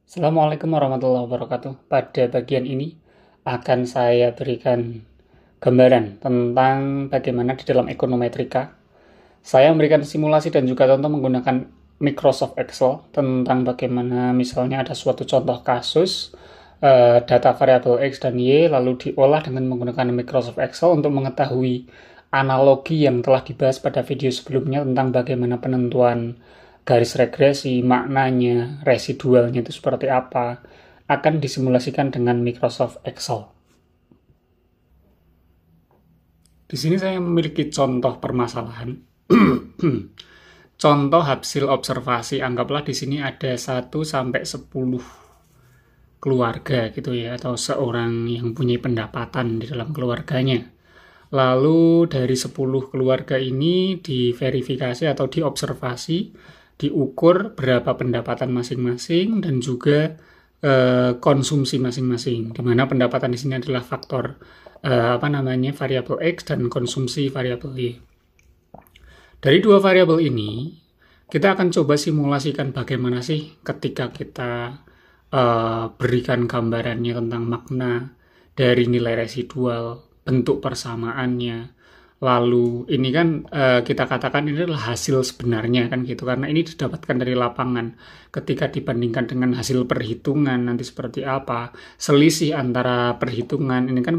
Assalamualaikum warahmatullahi wabarakatuh. Pada bagian ini akan saya berikan gambaran tentang bagaimana di dalam ekonometrika saya memberikan simulasi dan juga contoh menggunakan Microsoft Excel tentang bagaimana misalnya ada suatu contoh kasus data variabel X dan Y lalu diolah dengan menggunakan Microsoft Excel untuk mengetahui analogi yang telah dibahas pada video sebelumnya tentang bagaimana penentuan garis regresi, maknanya, residualnya itu seperti apa, akan disimulasikan dengan Microsoft Excel. Di sini saya memiliki contoh permasalahan. Contoh hasil observasi, anggaplah di sini ada 1 sampai 10 keluarga gitu ya, atau seorang yang punya pendapatan di dalam keluarganya. Lalu dari 10 keluarga ini diverifikasi atau diobservasi, diukur berapa pendapatan masing-masing dan juga konsumsi masing-masing. Di mana pendapatan di sini adalah faktor variabel X dan konsumsi variabel Y. Dari dua variabel ini, kita akan coba simulasikan bagaimana sih ketika kita berikan gambarannya tentang makna dari nilai residual, bentuk persamaannya. Lalu ini kan kita katakan ini adalah hasil sebenarnya kan gitu, karena ini didapatkan dari lapangan. Ketika dibandingkan dengan hasil perhitungan nanti seperti apa, selisih antara perhitungan ini kan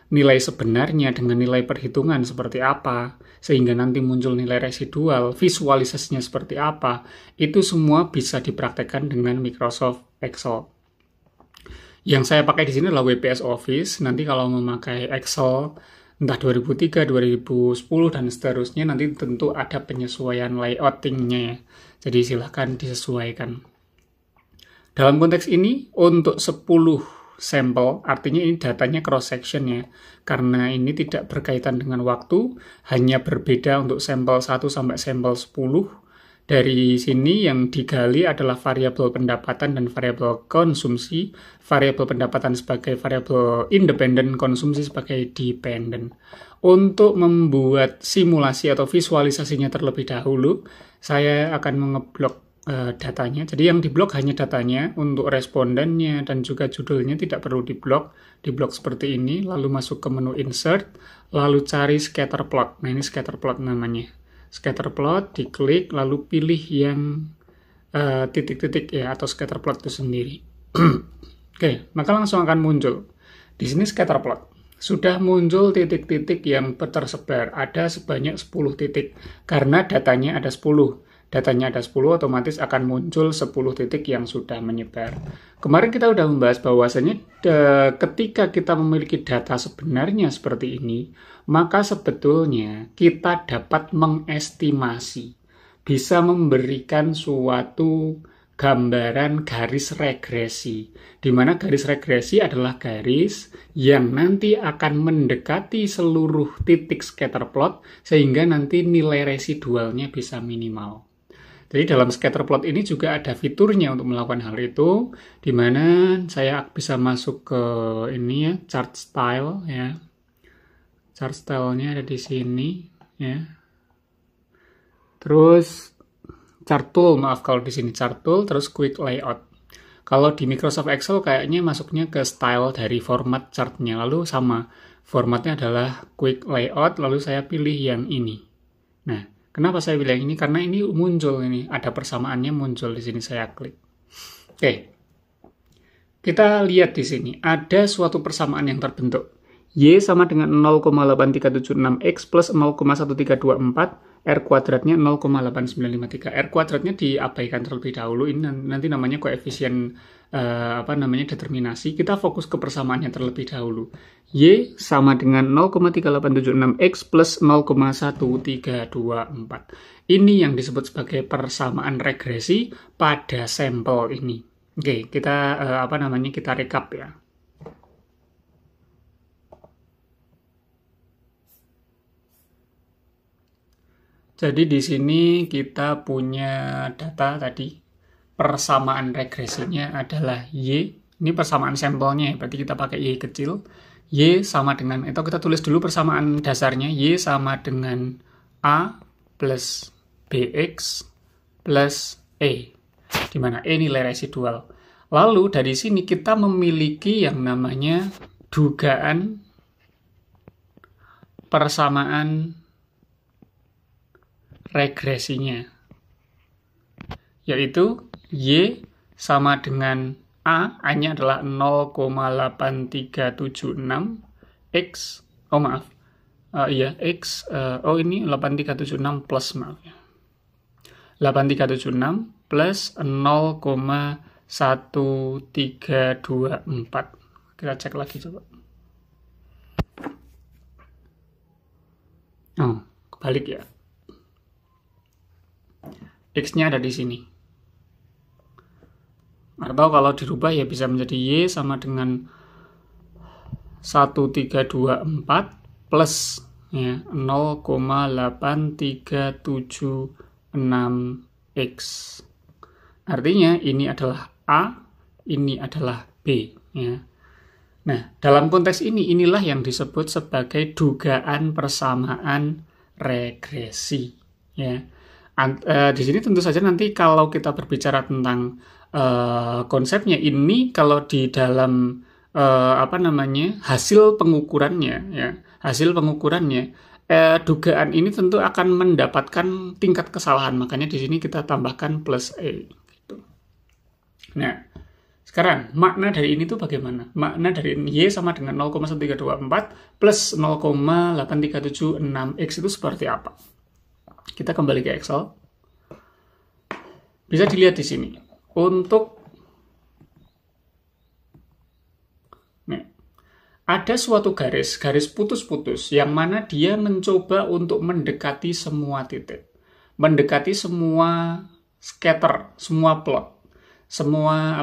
nilai sebenarnya dengan nilai perhitungan seperti apa, sehingga nanti muncul nilai residual, visualisasinya seperti apa, itu semua bisa dipraktekkan dengan Microsoft Excel. Yang saya pakai di sini adalah WPS Office. Nanti kalau memakai Excel entah 2003, 2010, dan seterusnya, nanti tentu ada penyesuaian layoutingnya ya. Jadi silahkan disesuaikan. Dalam konteks ini, untuk 10 sampel, artinya ini datanya cross-section ya. Karena ini tidak berkaitan dengan waktu, hanya berbeda untuk sampel 1 sampai sampel 10. Dari sini yang digali adalah variabel pendapatan dan variabel konsumsi. Variabel pendapatan sebagai variabel independen, konsumsi sebagai dependen. Untuk membuat simulasi atau visualisasinya terlebih dahulu, saya akan mengeblok datanya. Jadi yang diblok hanya datanya, untuk respondennya dan juga judulnya tidak perlu diblok. Diblok seperti ini, lalu masuk ke menu insert, lalu cari scatter plot. Nah ini scatter plot namanya. Scatter plot, diklik, lalu pilih yang titik-titik ya, atau scatter plot itu sendiri. Oke, maka langsung akan muncul. Di sini scatter plot. Sudah muncul titik-titik yang tersebar, ada sebanyak 10 titik. Karena datanya ada 10. Datanya ada 10, otomatis akan muncul 10 titik yang sudah menyebar. Kemarin kita sudah membahas bahwasanya ketika kita memiliki data sebenarnya seperti ini, maka sebetulnya kita dapat mengestimasi, bisa memberikan suatu gambaran garis regresi, di mana garis regresi adalah garis yang nanti akan mendekati seluruh titik scatter plot, sehingga nanti nilai residualnya bisa minimal. Jadi dalam scatter plot ini juga ada fiturnya untuk melakukan hal itu, di mana saya bisa masuk ke ini ya, chart style ya. Chart style-nya ada di sini ya. Terus chart tool, maaf kalau di sini chart tool, terus quick layout. Kalau di Microsoft Excel kayaknya masuknya ke style dari format chartnya, lalu sama formatnya adalah quick layout, lalu saya pilih yang ini. Nah, kenapa saya pilih yang ini? Karena ini muncul ini, ada persamaannya muncul di sini, saya klik. Oke. Kita lihat di sini ada suatu persamaan yang terbentuk. Y sama dengan 0,8376X plus 0,1324, R kuadratnya 0,8953. R kuadratnya diabaikan terlebih dahulu, ini nanti namanya koefisien determinasi. Kita fokus ke persamaannya terlebih dahulu. Y sama dengan 0,3876X plus 0,1324. Ini yang disebut sebagai persamaan regresi pada sampel ini. Oke, kita kita rekap ya. Jadi di sini kita punya data tadi, persamaan regresinya adalah Y. Ini persamaan sampelnya, berarti kita pakai Y kecil. Y sama dengan, itu kita tulis dulu persamaan dasarnya, Y sama dengan A plus BX plus E. di mana E nilai residual. Lalu dari sini kita memiliki yang namanya dugaan persamaan regresinya, yaitu Y sama dengan A-nya adalah 0,8376 X, X, ini 8376 plus, maaf ya. 8376 plus 0,1324. Kita cek lagi coba. Oh, kebalik ya. X-nya ada di sini. Atau kalau dirubah ya bisa menjadi Y sama dengan 1324 plus ya 0,8376X. Artinya ini adalah A, ini adalah B ya. Nah, dalam konteks ini inilah yang disebut sebagai dugaan persamaan regresi ya. Di sini tentu saja nanti kalau kita berbicara tentang konsepnya ini, kalau di dalam hasil pengukurannya ya, dugaan ini tentu akan mendapatkan tingkat kesalahan, makanya di sini kita tambahkan plus E gitu. Nah, sekarang makna dari ini tuh bagaimana? Makna dari Y sama dengan 0,1324 plus 0,8376X itu seperti apa? Kita kembali ke Excel. Bisa dilihat di sini. Untuk ada suatu garis putus-putus yang mana dia mencoba untuk mendekati semua titik. Mendekati semua scatter, semua plot. Semua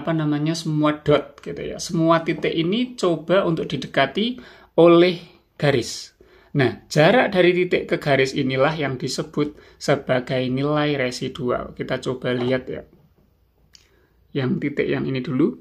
semua dot gitu ya. Semua titik ini coba untuk didekati oleh garis. Nah, jarak dari titik ke garis inilah yang disebut sebagai nilai residual. Kita coba lihat ya. Yang titik yang ini dulu.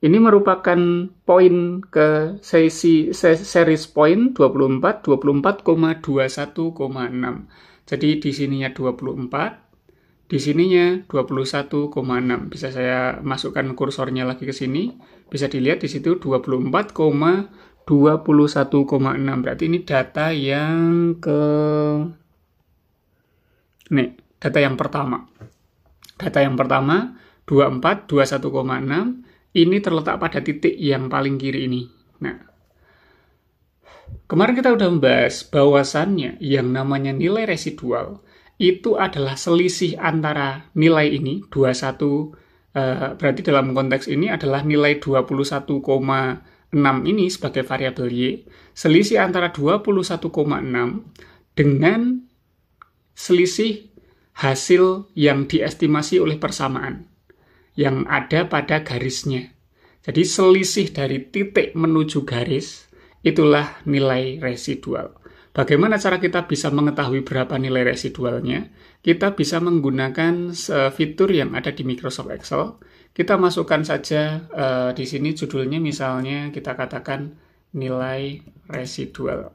Ini merupakan poin ke series point 24, 24,21,6. Jadi di sininya 24, di sininya 21,6. Bisa saya masukkan kursornya lagi ke sini. Bisa dilihat di situ 24,21,6. Berarti ini data yang data yang pertama. Data yang pertama 24, 21,6. Ini terletak pada titik yang paling kiri ini. Nah, kemarin kita udah membahas bahwasannya yang namanya nilai residual itu adalah selisih antara nilai ini 21, berarti dalam konteks ini adalah nilai 21,6 ini sebagai variabel Y, selisih antara 21,6 dengan selisih hasil yang diestimasi oleh persamaan yang ada pada garisnya. Jadi selisih dari titik menuju garis itulah nilai residual. Bagaimana cara kita bisa mengetahui berapa nilai residualnya? Kita bisa menggunakan fitur yang ada di Microsoft Excel. Kita masukkan saja di sini judulnya misalnya kita katakan nilai residual.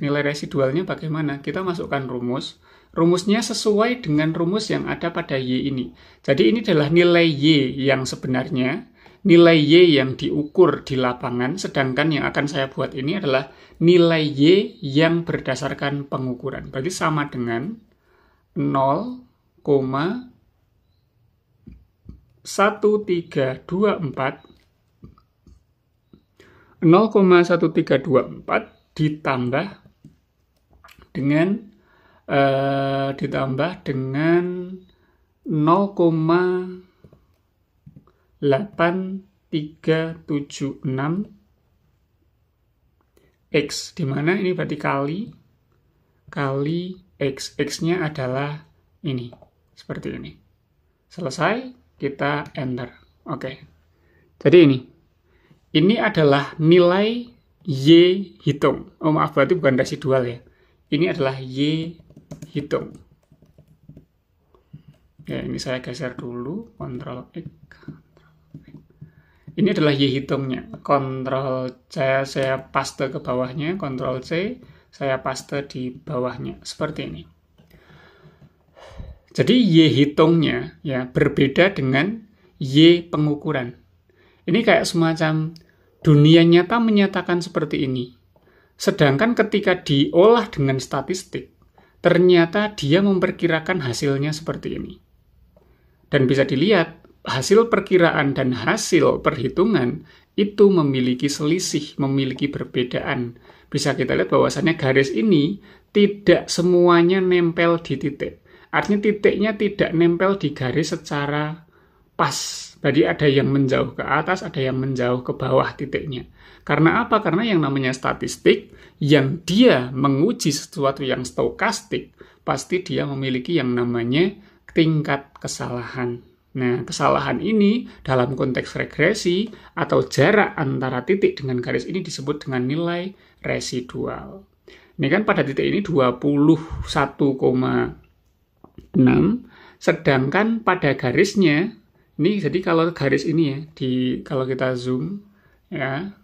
Nilai residualnya bagaimana? Kita masukkan rumus. Rumusnya sesuai dengan rumus yang ada pada Y ini. Jadi ini adalah nilai Y yang sebenarnya, nilai Y yang diukur di lapangan, sedangkan yang akan saya buat ini adalah nilai Y yang berdasarkan pengukuran. Berarti sama dengan 0,1324 ditambah dengan 0,8376 X, di mana ini berarti kali X. X-nya adalah ini, seperti ini. Selesai, kita enter. Oke. Jadi ini adalah nilai Y hitung. Oh maaf, berarti bukan residual ya. Ini adalah Y hitung. Ya, ini saya geser dulu, Ctrl X. Ini adalah Y hitungnya. Ctrl C, saya paste ke bawahnya, Ctrl C, saya paste di bawahnya. Seperti ini. Jadi Y hitungnya ya berbeda dengan Y pengukuran. Ini kayak semacam dunia nyata menyatakan seperti ini. Sedangkan ketika diolah dengan statistik, ternyata dia memperkirakan hasilnya seperti ini. Dan bisa dilihat, hasil perkiraan dan hasil perhitungan itu memiliki selisih, memiliki perbedaan. Bisa kita lihat bahwasannya garis ini tidak semuanya nempel di titik. Artinya titiknya tidak nempel di garis secara pas. Jadi ada yang menjauh ke atas, ada yang menjauh ke bawah titiknya. Karena apa? Karena yang namanya statistik, yang dia menguji sesuatu yang stokastik, pasti dia memiliki yang namanya tingkat kesalahan. Nah, kesalahan ini dalam konteks regresi atau jarak antara titik dengan garis ini disebut dengan nilai residual. Ini kan pada titik ini 21,6, sedangkan pada garisnya, ini jadi kalau garis ini ya, kalau kita zoom, ya,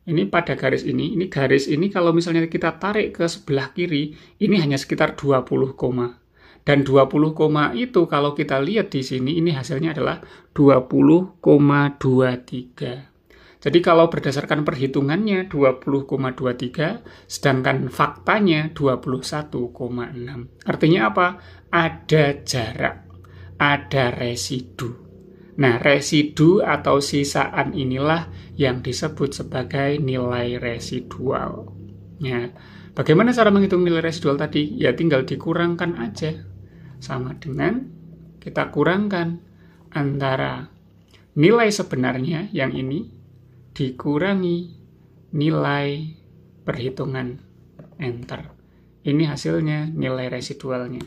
ini pada garis ini garis ini kalau misalnya kita tarik ke sebelah kiri, ini hanya sekitar 20, dan 20, itu kalau kita lihat di sini, ini hasilnya adalah 20,23. Jadi kalau berdasarkan perhitungannya 20,23, sedangkan faktanya 21,6. Artinya apa? Ada jarak, ada residu. Nah, residu atau sisaan inilah yang disebut sebagai nilai residual. Ya, bagaimana cara menghitung nilai residual tadi? Ya tinggal dikurangkan aja. Sama dengan kita kurangkan antara nilai sebenarnya yang ini dikurangi nilai perhitungan, enter. Ini hasilnya nilai residualnya.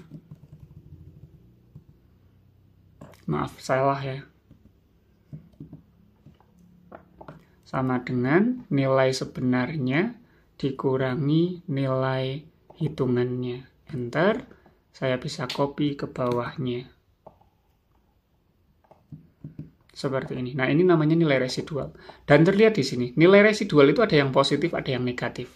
Maaf, salah ya. Sama dengan nilai sebenarnya dikurangi nilai hitungannya, enter. Saya bisa copy ke bawahnya. Seperti ini. Nah, ini namanya nilai residual. Dan terlihat di sini, nilai residual itu ada yang positif, ada yang negatif.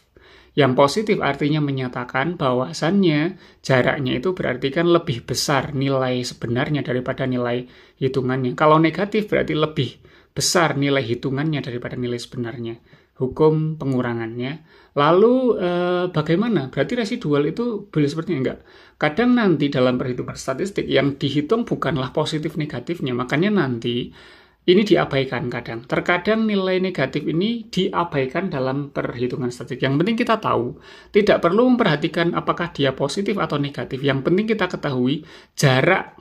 Yang positif artinya menyatakan bahwasannya jaraknya itu berarti kan lebih besar nilai sebenarnya daripada nilai hitungannya. Kalau negatif berarti lebih besar nilai hitungannya daripada nilai sebenarnya. Hukum pengurangannya. Lalu bagaimana? Berarti residual itu boleh seperti enggak? Kadang nanti dalam perhitungan statistik yang dihitung bukanlah positif negatifnya, makanya nanti ini diabaikan kadang. Terkadang nilai negatif ini diabaikan dalam perhitungan statistik. Yang penting kita tahu, tidak perlu memperhatikan apakah dia positif atau negatif. Yang penting kita ketahui jarak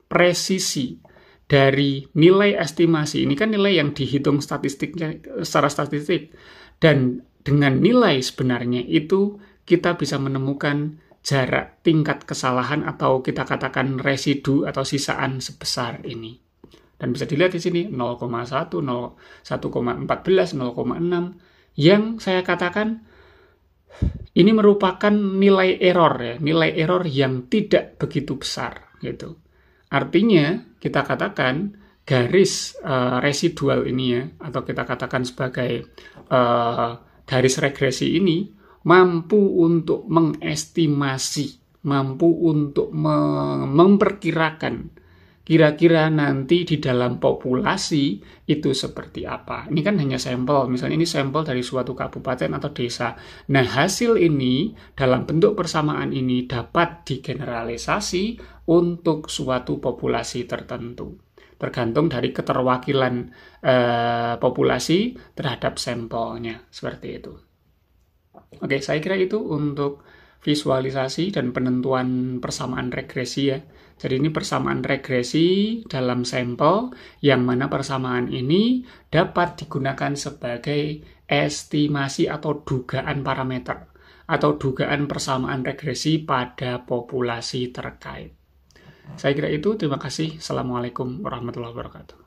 presisi dari nilai estimasi. Ini kan nilai yang dihitung statistiknya secara statistik. Dan dengan nilai sebenarnya itu kita bisa menemukan jarak tingkat kesalahan atau kita katakan residu atau sisaan sebesar ini. Dan bisa dilihat di sini 0,1, 1,14, 0,6 yang saya katakan ini merupakan nilai error ya, nilai error yang tidak begitu besar gitu. Artinya kita katakan garis residual ini ya, atau kita katakan sebagai garis regresi ini mampu untuk mengestimasi, mampu untuk memperkirakan kira-kira nanti di dalam populasi itu seperti apa. Ini kan hanya sampel, misalnya ini sampel dari suatu kabupaten atau desa. Nah, hasil ini dalam bentuk persamaan ini dapat digeneralisasi untuk suatu populasi tertentu. Tergantung dari keterwakilan populasi terhadap sampelnya, seperti itu. Oke, saya kira itu untuk visualisasi dan penentuan persamaan regresi ya. Jadi ini persamaan regresi dalam sampel yang mana persamaan ini dapat digunakan sebagai estimasi atau dugaan parameter atau dugaan persamaan regresi pada populasi terkait. Saya kira itu, terima kasih. Assalamualaikum warahmatullahi wabarakatuh.